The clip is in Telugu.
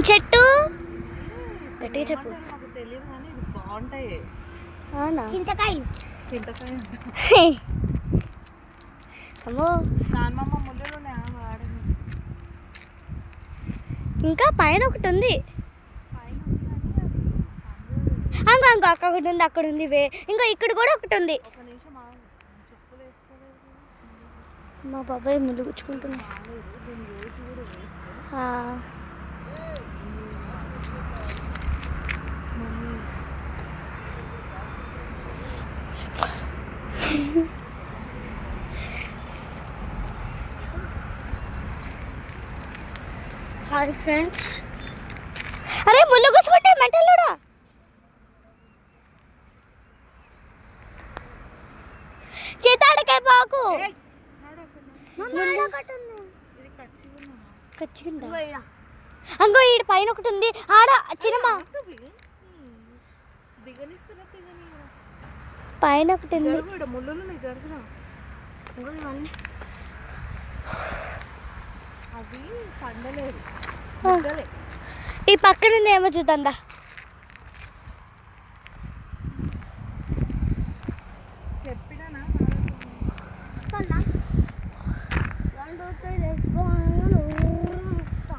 ఏం చెట్టు గట్టిగా చెప్పు. నాకు తెలియదు కానీ ఇది బాగుంటాయి. అవునా? చింతకాయ అమ్మో. నాన్నమ్మ ముళ్ళులు వాడింది. ఇంకా పైన ఒకటి ఉంది. అంక అక్క ఒకటి ఉంది, అక్కడ ఉంది. ఇంకా ఇక్కడ కూడా ఒకటి ఉంది. మా బాబాయ్ ముళ్ళు గుచ్చుకుంటున్నా. Hi friends. అరే ముళ్ళు గుచ్చుకుంటే మెంటల్లోడా. చేతాడకాయ పాకు ఖచ్చితంగా. అంగో ఈడ పైన ఒకటి ఉంది. ఆడ చిన్నమా పైన ఒకటి ఉంది. ఈ పక్కన ఏమో చూద్దా.